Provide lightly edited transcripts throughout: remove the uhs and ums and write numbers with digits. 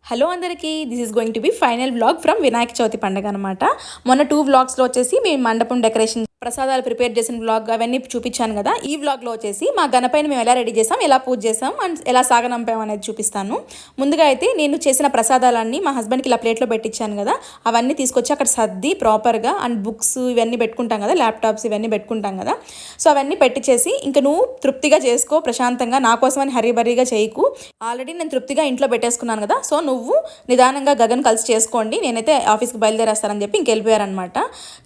Hello అందరికీ, this is going to be final vlog from Vinayaka Chavithi పండుగ అనమాట. మొన్న 2 వ్లాగ్స్లో వచ్చేసి మేము మండపం డెకరేషన్ ప్రసాదాలు ప్రిపేర్ చేసిన వ్లాగ్ అవన్నీ చూపించాను కదా. ఈ వ్లాగ్లో వచ్చేసి మా గణపైన మేము ఎలా రెడీ చేసాం, ఎలా పూజ చేసాం అండ్ ఎలా సాగనంపాం అనేది చూపిస్తాను. ముందుగా అయితే నేను చేసిన ప్రసాదాలన్నీ మా హస్బెండ్కి ఇలా ప్లేట్లో పెట్టించాను కదా, అవన్నీ తీసుకొచ్చి అక్కడ సర్ది ప్రాపర్గా అండ్ బుక్స్ ఇవన్నీ పెట్టుకుంటాం కదా, ల్యాప్టాప్స్ ఇవన్నీ పెట్టుకుంటాం కదా. సో అవన్నీ పెట్టించేసి ఇంకా నువ్వు తృప్తిగా చేసుకో, ప్రశాంతంగా, నా కోసమని హరీబరీగా చేయకు, ఆల్రెడీ నేను తృప్తిగా ఇంట్లో పెట్టేసుకున్నాను కదా, సో నువ్వు నిదానంగా గగన్ కలిసి చేసుకోండి, నేనైతే ఆఫీస్కి బయలుదేరేస్తానని చెప్పి ఇంకెళ్ళిపోయారనమాట.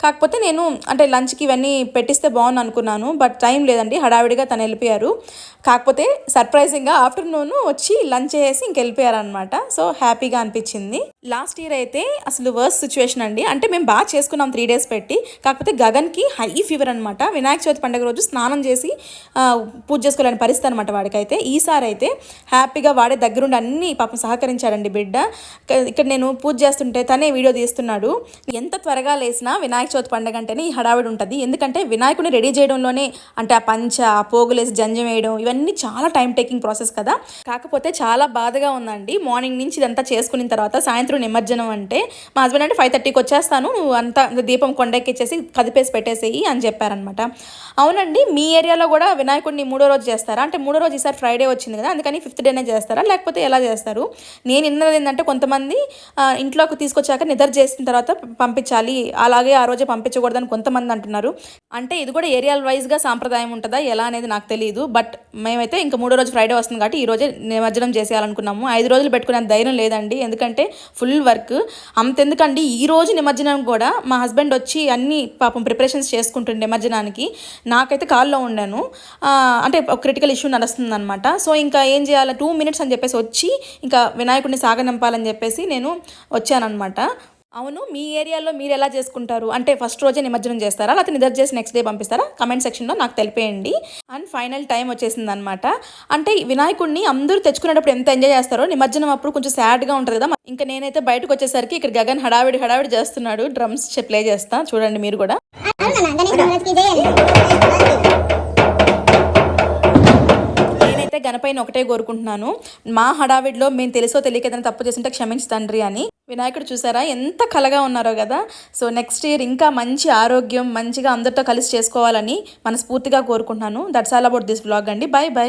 కాకపోతే నేను అంటే లంచ్కి ఇవన్నీ పెట్టిస్తే బాగుంది అనుకున్నాను, బట్ టైం లేదండి, హడావిడిగా తను వెళ్ళిపోయారు. కాకపోతే సర్ప్రైజింగ్గా ఆఫ్టర్నూన్ వచ్చి లంచ్ చేసి ఇంకెళ్ళిపోయారనమాట. సో హ్యాపీగా అనిపించింది. లాస్ట్ ఇయర్ అయితే అసలు వర్స్ట్ సిచ్యువేషన్ అండి. అంటే మేము బాగా చేసుకున్నాం 3 days పెట్టి, కాకపోతే గగన్కి హై ఫీవర్ అనమాట. వినాయక చవితి పండుగ రోజు స్నానం చేసి పూజ చేసుకోలేని పరిస్థితి అనమాట వాడికైతే. ఈసారి అయితే హ్యాపీగా వాడే దగ్గరుండి అన్ని పాపం సహకరించాడండి బిడ్డ. ఇక్కడ నేను పూజ చేస్తుంటే తనే వీడియో తీస్తున్నాడు. ఎంత త్వరగా లేసినా వినాయక చవితి పండుగ అంటేనే ఈ హడావిడి ఉంటుంది. ఎందుకంటే వినాయకుడిని రెడీ చేయడంలోనే, అంటే ఆ పంచ, ఆ పోగులేసి జంజం వేయడం, ఇవన్నీ చాలా టైం టేకింగ్ ప్రాసెస్ కదా. కాకపోతే చాలా బాధగా ఉందండి. మార్నింగ్ నుంచి ఇదంతా చేసుకున్న తర్వాత సాయంత్రం నిమజ్జనం అంటే మా హస్బెండ్ అంటే 5:30కి వచ్చేస్తాను, నువ్వు అంతా దీపం కొండెక్కిచ్చేసి కదిపేసి పెట్టేసేయి అని చెప్పారనమాట. అవునండి, మీ ఏరియాలో కూడా వినాయకుడిని 3వ రోజు చేస్తారా? అంటే 3వ రోజు ఈసారి ఫ్రైడే వచ్చింది కదా, అందుకని 5th డేనే చేస్తారా, లేకపోతే ఎలా చేస్తారు? నేను విన్నది ఏంటంటే కొంతమంది ఇంట్లోకి తీసుకొచ్చాక నిద్ర చేసిన తర్వాత పంపించాలి, అలాగే ఆ రోజే పంపించకూడదని కొంతమంది అంటున్నారు. అంటే ఇది కూడా ఏరియాల వైజ్గా సాంప్రదాయం ఉంటుందా ఎలా అనేది నాకు తెలియదు. బట్ మేమైతే ఇంకా 3వ రోజు ఫ్రైడే వస్తుంది కాబట్టి ఈ రోజే నిమజ్జనం చేసేయాలనుకున్నాము. 5 రోజులు పెట్టుకునే ధైర్యం లేదండి, ఎందుకంటే ఫుల్ వర్క్. అంతెందుకండి, ఈ రోజు నిమజ్జనం కూడా మా హస్బెండ్ వచ్చి అన్ని పాపం ప్రిపరేషన్స్ చేసుకుంటుండే నిమజ్జనానికి. నాకైతే కాల్లో ఉండాను, అంటే ఒక క్రిటికల్ ఇష్యూ నడుస్తుంది అనమాట. సో ఇంకా ఏం చేయాలి, 2 minutes అని చెప్పేసి వచ్చి ఇంకా వినాయకుడిని సాగనంపాలని చెప్పేసి నేను వచ్చానమాట. అవును, మీ ఏరియాలో మీరు ఎలా చేసుకుంటారు? అంటే ఫస్ట్ రోజే నిమజ్జనం చేస్తారా, లేకపోతే నిద్ర చేసి నెక్స్ట్ డే పంపిస్తారా? కమెంట్ సెక్షన్లో నాకు తెలిపేయండి. అండ్ ఫైనల్ టైం వచ్చేసింది అనమాట. అంటే వినాయకుడిని అందరూ తెచ్చుకునేటప్పుడు ఎంత ఎంజాయ్ చేస్తారో, నిమజ్జనం అప్పుడు కొంచెం సాడ్గా ఉంటుంది కదా. ఇంకా నేనైతే బయటకు వచ్చేసరికి ఇక్కడ గగన్ హడావిడి చేస్తున్నాడు. డ్రమ్స్ ప్లే చేస్తా, చూడండి మీరు కూడా. నేనైతే గణపైన ఒకటే కోరుకుంటున్నాను, మా హడావిడిలో మేము తెలుసో తెలియక ఏదైనా తప్పు చేస్తుంటే క్షమించు తండ్రి అని. వినాయకుడు చూసారా ఎంత కలగా ఉన్నారో కదా. సో నెక్స్ట్ ఇయర్ ఇంకా మంచి ఆరోగ్యం, మంచిగా అందరితో కలిసి చేసుకోవాలని మనస్ఫూర్తిగా కోరుకుంటున్నాను. That's all about this vlog అండి. Bye by.